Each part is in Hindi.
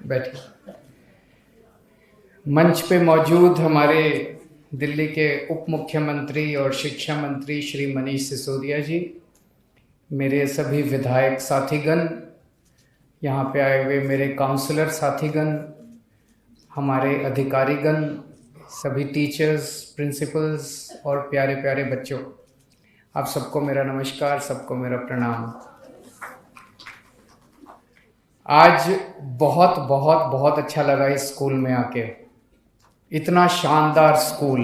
बैठिए। मंच पे मौजूद हमारे दिल्ली के उप मुख्यमंत्री और शिक्षा मंत्री श्री मनीष सिसोदिया जी, मेरे सभी विधायक साथीगण, यहाँ पे आए हुए मेरे काउंसलर साथीगण, हमारे अधिकारीगण, सभी टीचर्स, प्रिंसिपल्स और प्यारे प्यारे बच्चों, आप सबको मेरा नमस्कार, सबको मेरा प्रणाम। आज बहुत बहुत बहुत अच्छा लगा इस स्कूल में आके। इतना शानदार स्कूल,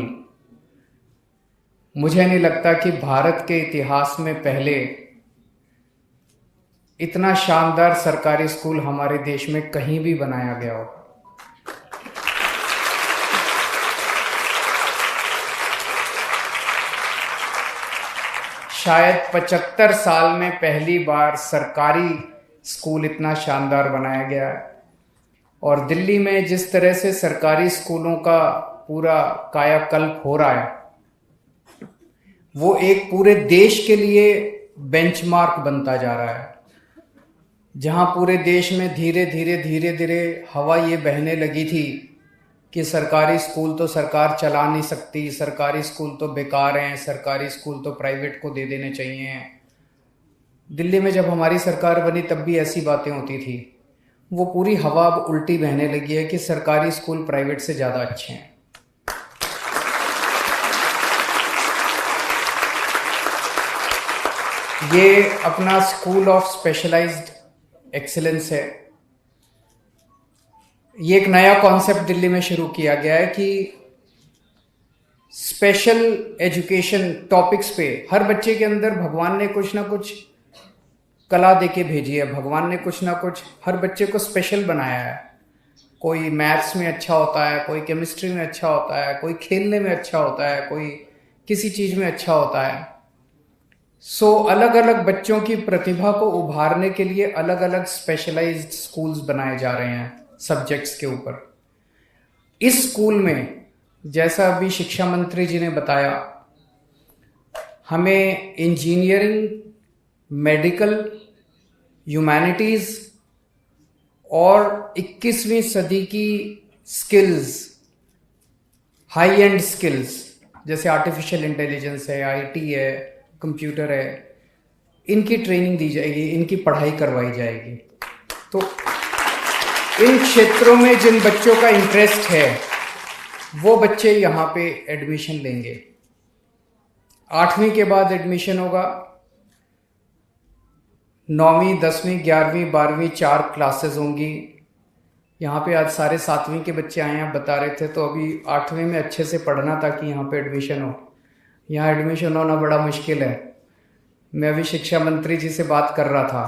मुझे नहीं लगता कि भारत के इतिहास में पहले इतना शानदार सरकारी स्कूल हमारे देश में कहीं भी बनाया गया हो। शायद 75 साल में पहली बार सरकारी स्कूल इतना शानदार बनाया गया है। और दिल्ली में जिस तरह से सरकारी स्कूलों का पूरा कायाकल्प हो रहा है, वो एक पूरे देश के लिए बेंचमार्क बनता जा रहा है। जहां पूरे देश में धीरे धीरे हवा ये बहने लगी थी कि सरकारी स्कूल तो सरकार चला नहीं सकती, सरकारी स्कूल तो बेकार हैं, सरकारी स्कूल तो प्राइवेट को दे देने चाहिए। दिल्ली में जब हमारी सरकार बनी तब भी ऐसी बातें होती थी। वो पूरी हवा अब उल्टी बहने लगी है कि सरकारी स्कूल प्राइवेट से ज़्यादा अच्छे हैं। ये अपना स्कूल ऑफ स्पेशलाइज्ड एक्सीलेंस है। ये एक नया कॉन्सेप्ट दिल्ली में शुरू किया गया है कि स्पेशल एजुकेशन टॉपिक्स पे हर बच्चे के अंदर भगवान ने कुछ ना कुछ कला देके भेजी है। भगवान ने कुछ ना कुछ हर बच्चे को स्पेशल बनाया है। कोई मैथ्स में अच्छा होता है, कोई केमिस्ट्री में अच्छा होता है, कोई खेलने में अच्छा होता है, कोई किसी चीज़ में अच्छा होता है। अलग अलग बच्चों की प्रतिभा को उभारने के लिए अलग अलग स्पेशलाइज्ड स्कूल्स बनाए जा रहे हैं सब्जेक्ट्स के ऊपर। इस स्कूल में, जैसा अभी शिक्षा मंत्री जी ने बताया, हमें इंजीनियरिंग, मेडिकल, ह्यूमैनिटीज और 21वीं सदी की स्किल्स, हाई एंड स्किल्स जैसे आर्टिफिशियल इंटेलिजेंस है, आईटी है, कंप्यूटर है, इनकी ट्रेनिंग दी जाएगी, इनकी पढ़ाई करवाई जाएगी। तो इन क्षेत्रों में जिन बच्चों का इंटरेस्ट है वो बच्चे यहाँ पे एडमिशन लेंगे। 8वीं के बाद एडमिशन होगा। 9वीं, 10वीं, 11वीं, 12वीं 4 क्लासेस होंगी। यहाँ पे आज सारे 7वीं के बच्चे आए हैं, बता रहे थे, तो अभी 8वीं में अच्छे से पढ़ना ताकि यहाँ पे एडमिशन हो। यहाँ एडमिशन होना बड़ा मुश्किल है। मैं अभी शिक्षा मंत्री जी से बात कर रहा था।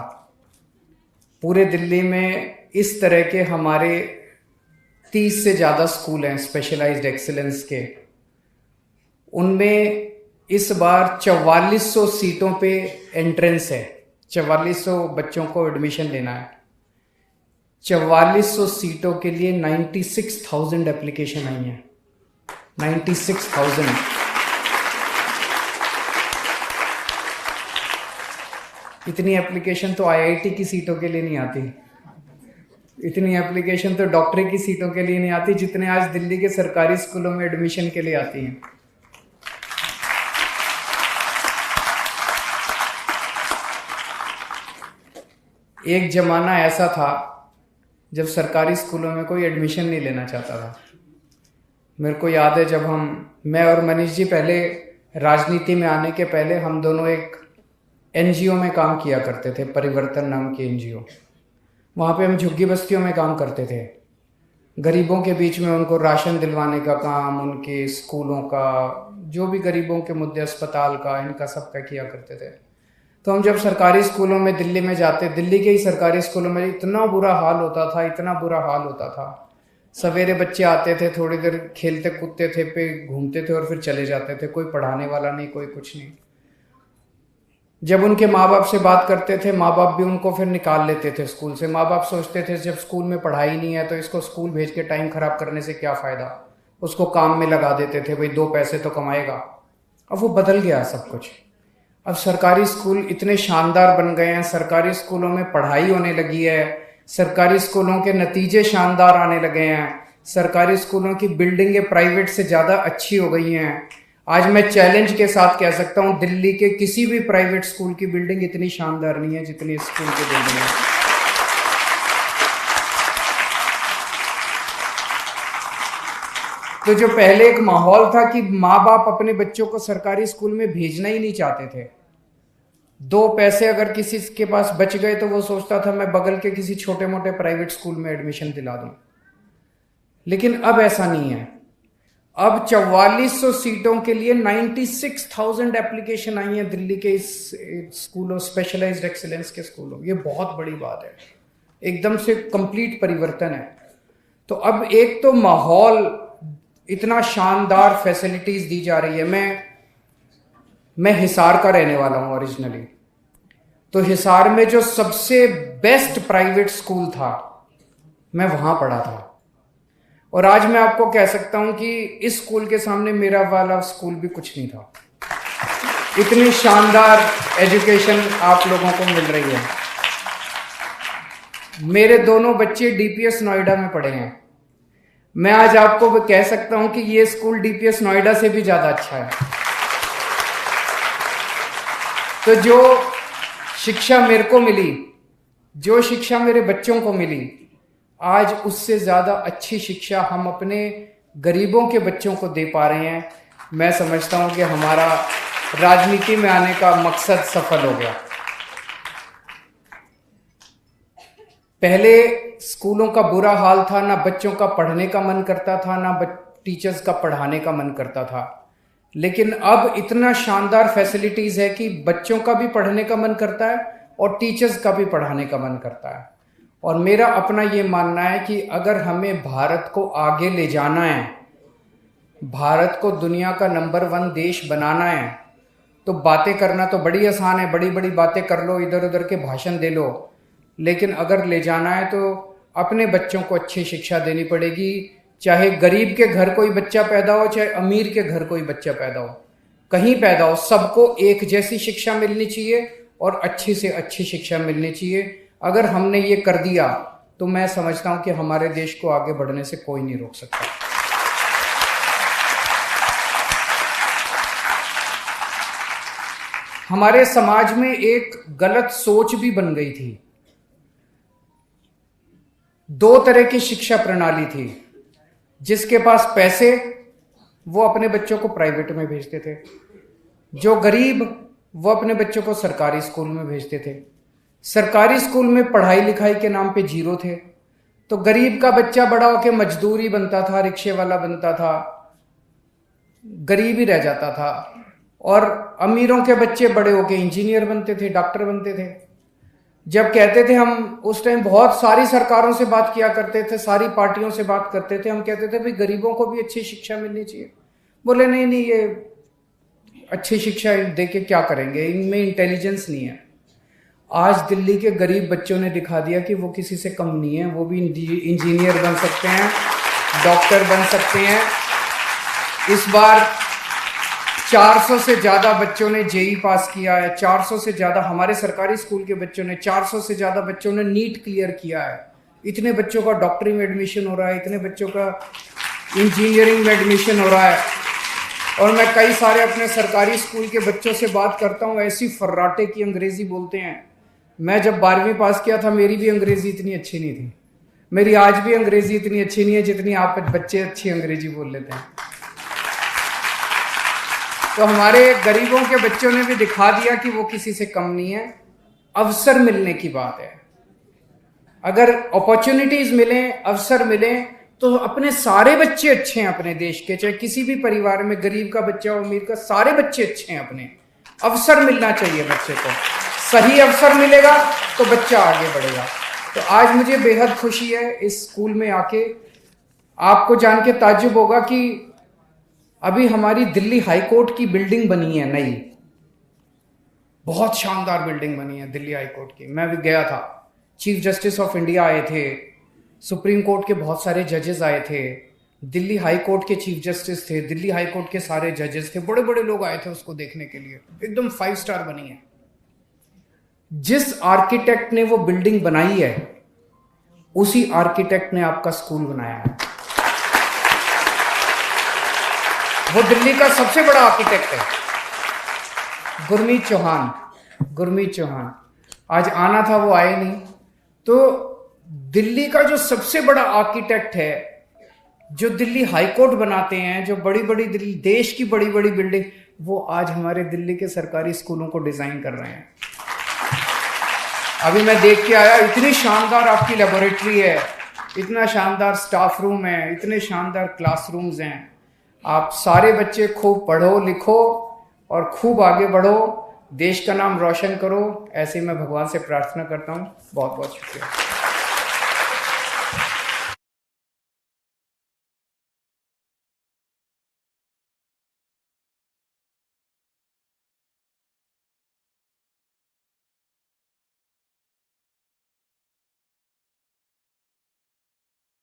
पूरे दिल्ली में इस तरह के हमारे 30 से ज़्यादा स्कूल हैं स्पेशलाइज्ड एक्सीलेंस के। उनमें इस बार 4400 सीटों पे एंट्रेंस है। 4400 बच्चों को एडमिशन लेना है। 4400 सीटों के लिए 96,000 एप्लीकेशन आई हैं। 96,000। इतनी एप्लीकेशन तो आईआईटी की सीटों के लिए नहीं आती। इतनी एप्लीकेशन तो डॉक्टरी की सीटों के लिए नहीं आती जितने आज दिल्ली के सरकारी स्कूलों में एडमिशन के लिए आती हैं। एक जमाना ऐसा था जब सरकारी स्कूलों में कोई एडमिशन नहीं लेना चाहता था। मेरे को याद है जब मैं और मनीष जी पहले राजनीति में आने के पहले हम दोनों एक एनजीओ में काम किया करते थे, परिवर्तन नाम की एनजीओ। वहाँ पे हम झुग्गी बस्तियों में काम करते थे। गरीबों के बीच में उनको राशन दिलवाने का काम, उनके स्कूलों का, जो भी गरीबों के मुद्दे, अस्पताल का, इनका सबका किया करते थे। तो हम जब सरकारी स्कूलों में दिल्ली में जाते, दिल्ली के ही सरकारी स्कूलों में इतना बुरा हाल होता था, इतना बुरा हाल होता था। सवेरे बच्चे आते थे, थोड़ी देर खेलते कूदते थे, पे घूमते थे और फिर चले जाते थे। कोई पढ़ाने वाला नहीं, कोई कुछ नहीं। जब उनके माँ बाप से बात करते थे, माँ बाप भी उनको फिर निकाल लेते थे स्कूल से। माँ बाप सोचते थे जब स्कूल में पढ़ाई नहीं है तो इसको स्कूल भेज के टाइम खराब करने से क्या फ़ायदा, उसको काम में लगा देते थे, भाई 2 पैसे तो कमाएगा। अब वो बदल गया सब कुछ। अब सरकारी स्कूल इतने शानदार बन गए हैं, सरकारी स्कूलों में पढ़ाई होने लगी है, सरकारी स्कूलों के नतीजे शानदार आने लगे हैं। सरकारी स्कूलों की बिल्डिंगें प्राइवेट से ज़्यादा अच्छी हो गई हैं। आज मैं चैलेंज के साथ कह सकता हूँ दिल्ली के किसी भी प्राइवेट स्कूल की बिल्डिंग इतनी शानदार नहीं है जितनी इस स्कूल की बिल्डिंग है। तो जो पहले एक माहौल था कि माँ बाप अपने बच्चों को सरकारी स्कूल में भेजना ही नहीं चाहते थे, 2 पैसे अगर किसी के पास बच गए तो वो सोचता था मैं बगल के किसी छोटे मोटे प्राइवेट स्कूल में एडमिशन दिला दूं। लेकिन अब ऐसा नहीं है। अब 4400 सीटों के लिए 96,000 एप्लीकेशन आई हैं दिल्ली के इस स्कूलों, स्पेशलाइज्ड एक्सीलेंस के स्कूलों। ये बहुत बड़ी बात है, एकदम से कंप्लीट परिवर्तन है। तो अब एक तो माहौल, इतना शानदार फैसिलिटीज दी जा रही है। मैं हिसार का रहने वाला हूं ओरिजिनली। तो हिसार में जो सबसे बेस्ट प्राइवेट स्कूल था, मैं वहां पढ़ा था। और आज मैं आपको कह सकता हूं कि इस स्कूल के सामने मेरा वाला स्कूल भी कुछ नहीं था। इतनी शानदार एजुकेशन आप लोगों को मिल रही है। मेरे दोनों बच्चे डीपीएस नोएडा में पढ़े हैं। मैं आज आपको कह सकता हूं कि ये स्कूल डीपीएस नोएडा से भी ज्यादा अच्छा है। तो जो शिक्षा मेरे को मिली, जो शिक्षा मेरे बच्चों को मिली, आज उससे ज्यादा अच्छी शिक्षा हम अपने गरीबों के बच्चों को दे पा रहे हैं। मैं समझता हूं कि हमारा राजनीति में आने का मकसद सफल हो गया। पहले स्कूलों का बुरा हाल था, ना बच्चों का पढ़ने का मन करता था, ना टीचर्स का पढ़ाने का मन करता था। लेकिन अब इतना शानदार फैसिलिटीज है कि बच्चों का भी पढ़ने का मन करता है और टीचर्स का भी पढ़ाने का मन करता है। और मेरा अपना ये मानना है कि अगर हमें भारत को आगे ले जाना है, भारत को दुनिया का नंबर 1 देश बनाना है, तो बातें करना तो बड़ी आसान है, बड़ी बड़ी बातें कर लो, इधर उधर के भाषण दे लो। लेकिन अगर ले जाना है तो अपने बच्चों को अच्छी शिक्षा देनी पड़ेगी। चाहे गरीब के घर कोई बच्चा पैदा हो, चाहे अमीर के घर कोई बच्चा पैदा हो, कहीं पैदा हो, सबको एक जैसी शिक्षा मिलनी चाहिए और अच्छी से अच्छी शिक्षा मिलनी चाहिए। अगर हमने ये कर दिया तो मैं समझता हूं कि हमारे देश को आगे बढ़ने से कोई नहीं रोक सकता। हमारे समाज में एक गलत सोच भी बन गई थी। 2 तरह की शिक्षा प्रणाली थी। जिसके पास पैसे, वो अपने बच्चों को प्राइवेट में भेजते थे। जो गरीब, वो अपने बच्चों को सरकारी स्कूल में भेजते थे। सरकारी स्कूल में पढ़ाई लिखाई के नाम पे 0 थे। तो गरीब का बच्चा बड़ा होकर मजदूरी बनता था, रिक्शे वाला बनता था, गरीब ही रह जाता था। और अमीरों के बच्चे बड़े होकर इंजीनियर बनते थे, डॉक्टर बनते थे। जब कहते थे, हम उस टाइम बहुत सारी सरकारों से बात किया करते थे, सारी पार्टियों से बात करते थे, हम कहते थे भाई गरीबों को भी अच्छी शिक्षा मिलनी चाहिए। बोले नहीं नहीं, ये अच्छी शिक्षा दे के क्या करेंगे, इनमें इंटेलिजेंस नहीं है। आज दिल्ली के गरीब बच्चों ने दिखा दिया कि वो किसी से कम नहीं है। वो भी इंजीनियर बन सकते हैं, डॉक्टर बन सकते हैं। इस बार 400 से ज्यादा बच्चों ने जेई पास किया है। 400 से ज्यादा हमारे सरकारी स्कूल के बच्चों ने, 400 से ज्यादा बच्चों ने नीट क्लियर किया है। इतने बच्चों का डॉक्टरी में एडमिशन हो रहा है, इतने बच्चों का इंजीनियरिंग में एडमिशन हो रहा है। और मैं कई सारे अपने सरकारी स्कूल के बच्चों से बात करता हूँ, ऐसी फर्राटे की अंग्रेजी बोलते हैं। मैं जब 12वीं पास किया था, मेरी भी अंग्रेजी इतनी अच्छी नहीं थी। मेरी आज भी अंग्रेजी इतनी अच्छी नहीं है जितनी आप बच्चे अच्छी अंग्रेजी बोल लेते हैं। तो हमारे गरीबों के बच्चों ने भी दिखा दिया कि वो किसी से कम नहीं है। अवसर मिलने की बात है। अगर अपॉर्चुनिटीज मिलें, अवसर मिलें, तो अपने सारे बच्चे अच्छे हैं अपने देश के। चाहे किसी भी परिवार में गरीब का बच्चा हो, अमीर का, सारे बच्चे अच्छे हैं अपने। अवसर मिलना चाहिए बच्चे को। सही अवसर मिलेगा तो बच्चा आगे बढ़ेगा। तो आज मुझे बेहद खुशी है इस स्कूल में आके। आपको जान के ताज्जुब होगा कि अभी हमारी दिल्ली हाई कोर्ट की बिल्डिंग बनी है नई, बहुत शानदार बिल्डिंग बनी है दिल्ली हाई कोर्ट की। मैं भी गया था। चीफ जस्टिस ऑफ इंडिया आए थे, सुप्रीम कोर्ट के बहुत सारे जजेस आए थे, दिल्ली हाई कोर्ट के चीफ जस्टिस थे, दिल्ली हाई कोर्ट के सारे जजेस थे, बड़े बड़े लोग आए थे उसको देखने के लिए। एकदम 5 स्टार बनी है। जिस आर्किटेक्ट ने वो बिल्डिंग बनाई है, उसी आर्किटेक्ट ने आपका स्कूल बनाया है। वो दिल्ली का सबसे बड़ा आर्किटेक्ट है, गुरमीत चौहान। आज आना था, वो आए नहीं। तो दिल्ली का जो सबसे बड़ा आर्किटेक्ट है, जो दिल्ली हाईकोर्ट बनाते हैं, जो बड़ी बड़ी दिल्ली देश की बड़ी बड़ी बिल्डिंग, वो आज हमारे दिल्ली के सरकारी स्कूलों को डिजाइन कर रहे हैं। अभी मैं देख के आया, इतनी शानदार आपकी लेबोरेटरी है, इतना शानदार स्टाफ रूम है, इतने शानदार क्लासरूम्स हैं। आप सारे बच्चे खूब पढ़ो लिखो और खूब आगे बढ़ो, देश का नाम रोशन करो। ऐसे ही मैं भगवान से प्रार्थना करता हूँ। बहुत बहुत शुक्रिया।